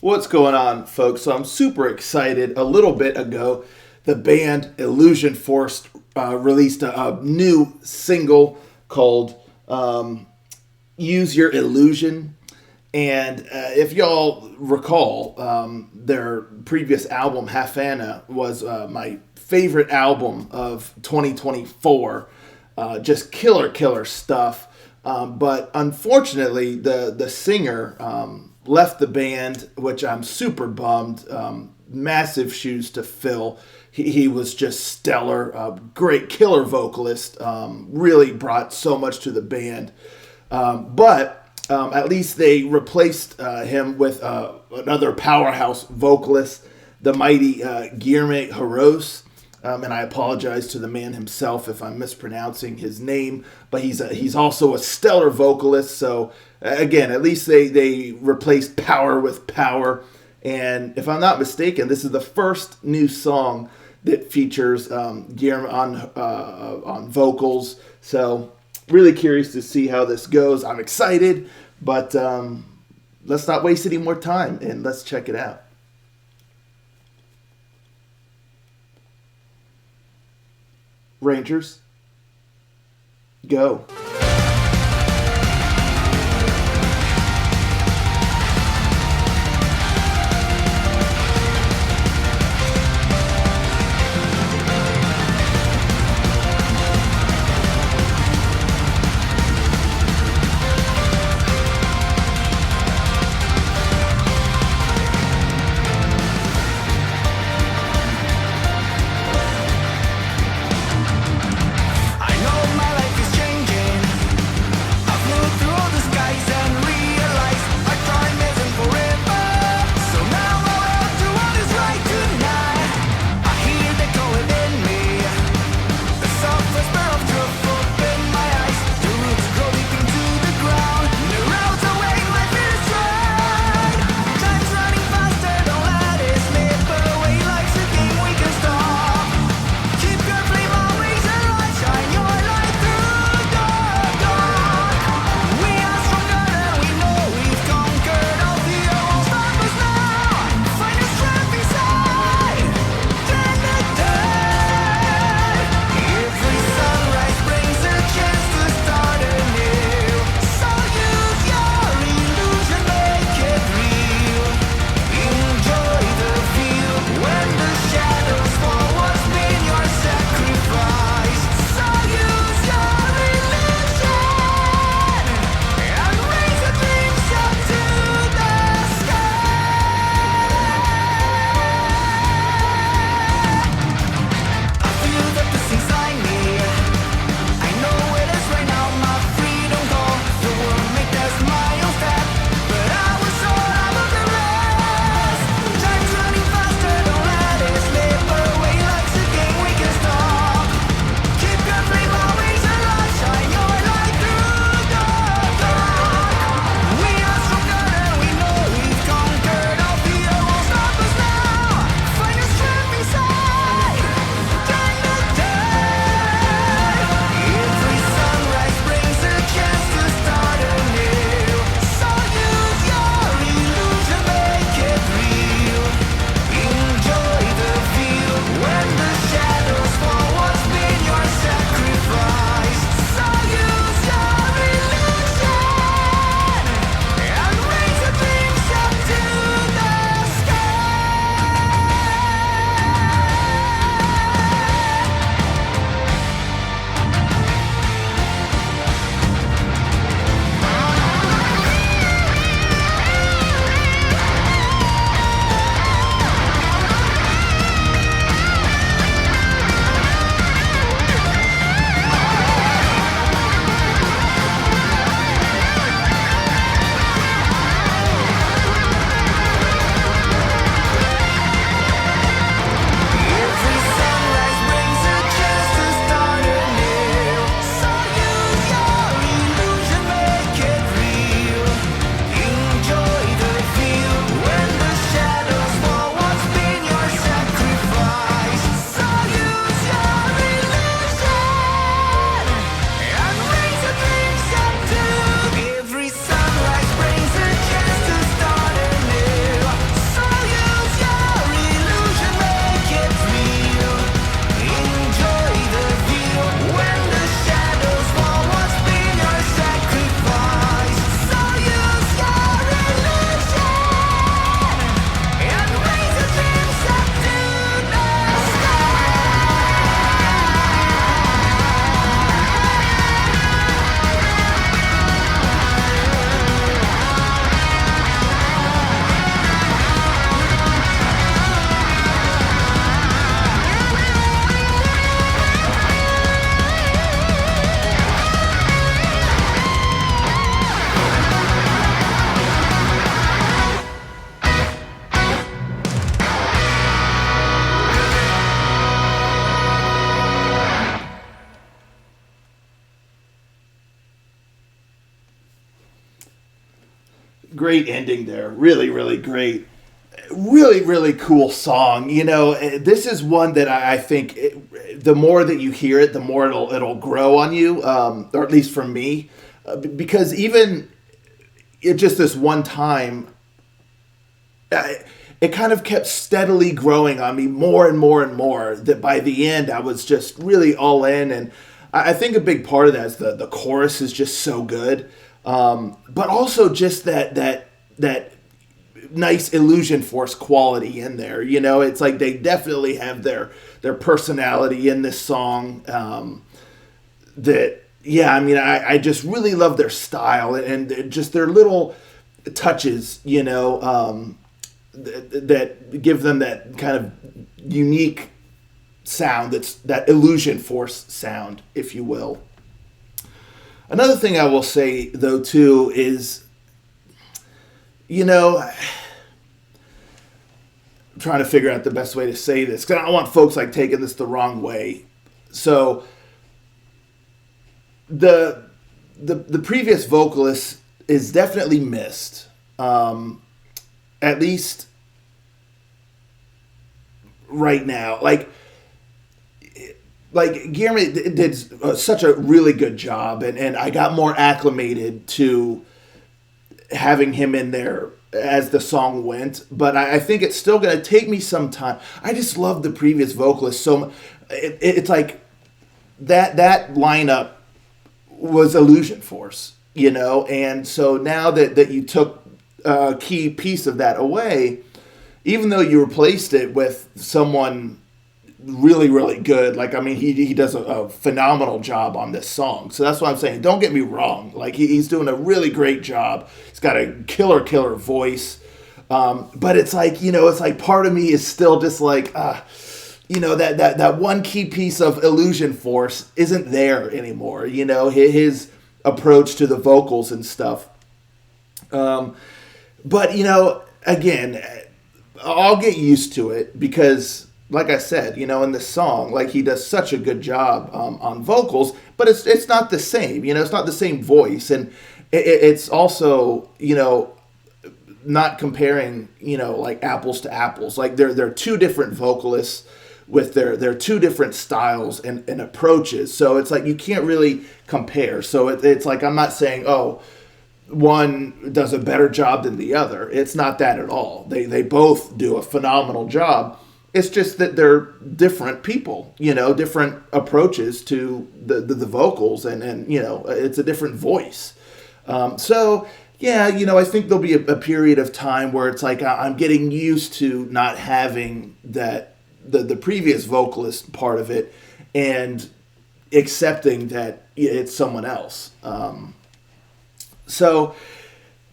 What's going on, folks? So I'm super excited. A little bit ago, the band Illusion Force released a new single called Use Your Illusion. And if y'all recall, their previous album, Havana, was my favorite album of 2024. Just killer stuff. But unfortunately, the singer left the band, which I'm super bummed. Massive shoes to fill. He was just stellar. Great killer vocalist. Really brought so much to the band. But at least they replaced him with another powerhouse vocalist, the mighty Guillermo Jaros. And I apologize to the man himself if I'm mispronouncing his name, but he's also a stellar vocalist. So again, at least they replaced power with power. And if I'm not mistaken, this is the first new song that features Guillermo on vocals. So really curious to see how this goes. I'm excited, but let's not waste any more time and let's check it out. Rangers, go. I know my life is changing. great ending there. Really, really great. Really, really cool song. This is one that I think the more that you hear it, the more it'll grow on you, or at least for me, because even it just this one time, it kind of kept steadily growing on me more and more and more. That by the end, I was just really all in, and I think a big part of that is the chorus is just so good, but also just that nice Illusion Force quality in there. It's like they definitely have their personality in this song. I just really love their style and just their little touches, that give them that kind of unique sound, that's that Illusion Force sound, if you will. Another thing I will say, though, too, is, I'm trying to figure out the best way to say this, because I don't want folks taking this the wrong way. So the previous vocalist is definitely missed, at least right now. Guillermo did such a really good job, and I got more acclimated to having him in there as the song went, but I think it's still going to take me some time. I just love the previous vocalist so much. It's like that lineup was Illusion Force, and so now that you took a key piece of that away, even though you replaced it with someone really, really good, he does a phenomenal job on this song. So that's what I'm saying. Don't get me wrong. He's doing a really great job. He's got a killer voice. But it's part of me is still just that one key piece of Illusion Force isn't there anymore. His approach to the vocals and stuff. But again, I'll get used to it because, like I said, in the song, he does such a good job on vocals, but it's not the same. It's not the same voice, and it's also not comparing apples to apples. They're two different vocalists with their two different styles and approaches. So it's you can't really compare. So it's I'm not saying, oh, one does a better job than the other. It's not that at all. They both do a phenomenal job. It's just that they're different people, different approaches to the vocals, and it's a different voice. So yeah, I think there'll be a period of time where it's I'm getting used to not having that the previous vocalist part of it and accepting that it's someone else.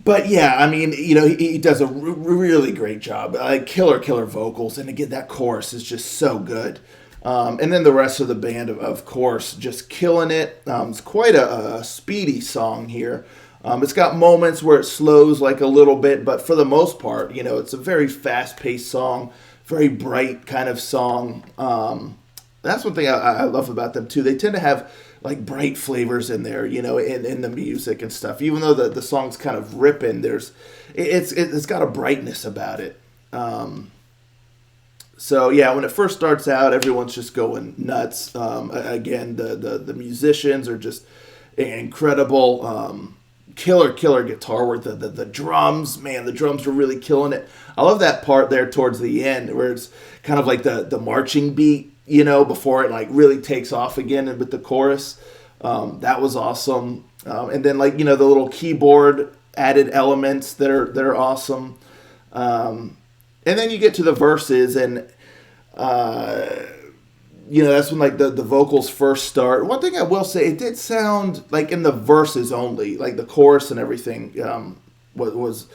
But yeah, he does a really great job. Killer vocals, and again, that chorus is just so good. And then the rest of the band, of course, just killing it. It's quite a speedy song here. It's got moments where it slows a little bit, but for the most part, it's a very fast-paced song, very bright kind of song. That's one thing I love about them too. They tend to have bright flavors in there, in the music and stuff. Even though the song's kind of ripping, it's got a brightness about it. So yeah, when it first starts out, everyone's just going nuts. Again, the musicians are just incredible. Killer guitar work. The drums, man, the drums are really killing it. I love that part there towards the end where it's kind of the marching beat, before it really takes off again and with the chorus. That was awesome. And then the little keyboard added elements that are awesome. And then you get to the verses, and that's when the vocals first start. One thing I will say, it did sound in the verses only, the chorus and everything was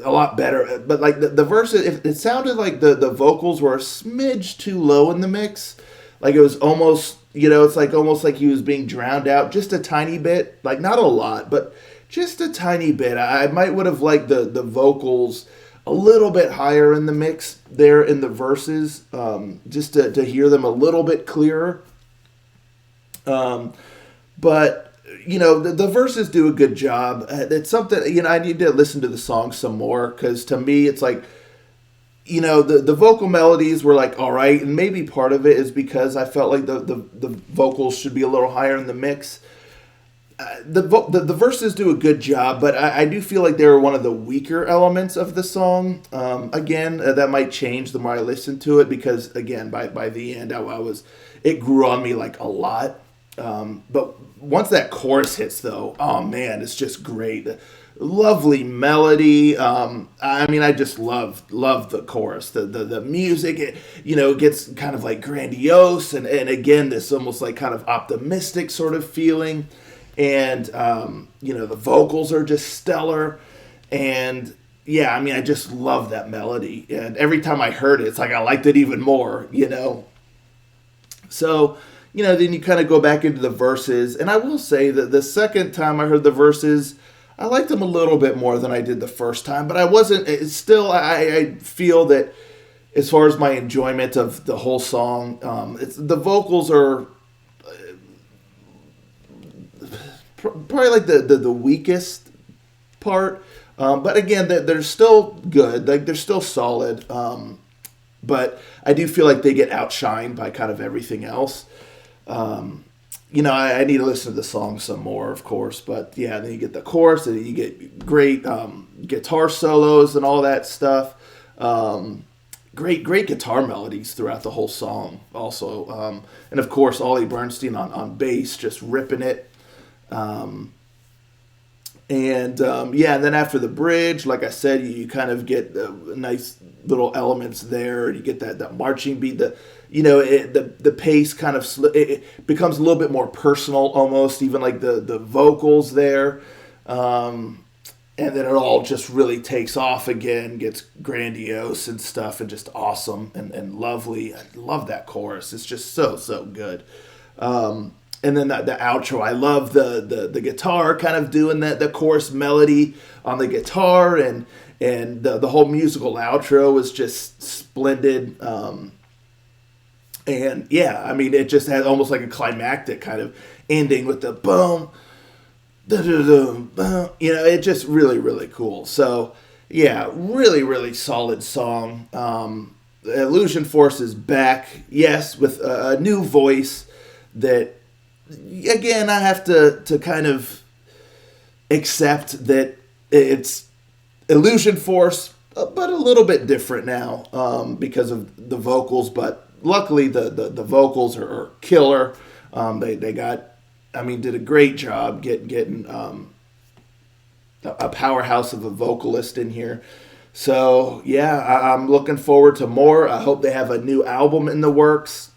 a lot better. But the verses, it sounded like the vocals were a smidge too low in the mix. It was almost, it's almost like he was being drowned out just a tiny bit. Not a lot, but just a tiny bit. I might would have liked the vocals a little bit higher in the mix there in the verses, just to hear them a little bit clearer. But the verses do a good job. It's something, I need to listen to the song some more because to me, it's like, the vocal melodies were like, all right. And maybe part of it is because I felt like the vocals should be a little higher in the mix. The verses do a good job, but I do feel like they were one of the weaker elements of the song. Again, that might change the more I listen to it because again, by the end, it grew on me like a lot. But once that chorus hits, though, oh man, it's just great. Lovely melody. I just love the chorus. The music, it gets kind of like grandiose, and again, this almost like kind of optimistic sort of feeling. And the vocals are just stellar, and yeah, I just love that melody, and every time I heard it, it's like I liked it even more. So then you kind of go back into the verses, and I will say that the second time I heard the verses, I liked them a little bit more than I did the first time, but I wasn't. It's still, I feel that as far as my enjoyment of the whole song, the vocals are probably like the weakest part, but again, they're still good. Like they're still solid, but I do feel like they get outshined by kind of everything else. I need to listen to the song some more, of course, but yeah, then you get the chorus, and you get great guitar solos and all that stuff. Great guitar melodies throughout the whole song, also, and of course, Ollie Bernstein on bass, just ripping it. And then after the bridge, like I said, you kind of get nice little elements there. You get that marching beat. The pace kind of it becomes a little bit more personal, almost even like the vocals there. And then it all just really takes off again, gets grandiose and stuff, and just awesome and lovely. I love that chorus. It's just so good. And then the outro, I love the guitar kind of doing the chorus melody on the guitar, and the whole musical outro was just splendid. And yeah, it just had almost like a climactic kind of ending with the boom, boom. It just really, really cool. So yeah, really, really solid song. Illusion Force is back, yes, with a new voice that, again, I have to kind of accept that it's Illusion Force, but a little bit different now because of the vocals. But luckily, the vocals are killer. They got, did a great job getting a powerhouse of a vocalist in here. So yeah, I'm looking forward to more. I hope they have a new album in the works.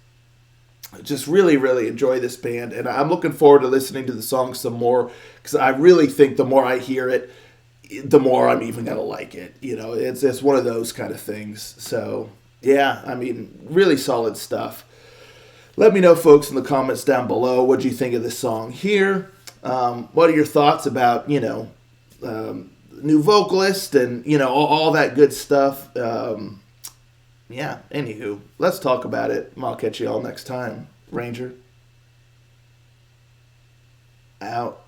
Just really, really enjoy this band, and I'm looking forward to listening to the song some more because I really think the more I hear it, the more I'm even gonna like it. It's one of those kind of things. So yeah, really solid stuff. Let me know, folks, in the comments down below what you think of this song here. What are your thoughts about new vocalist and all that good stuff. Yeah, anywho, let's talk about it. I'll catch you all next time. Ranger. Out.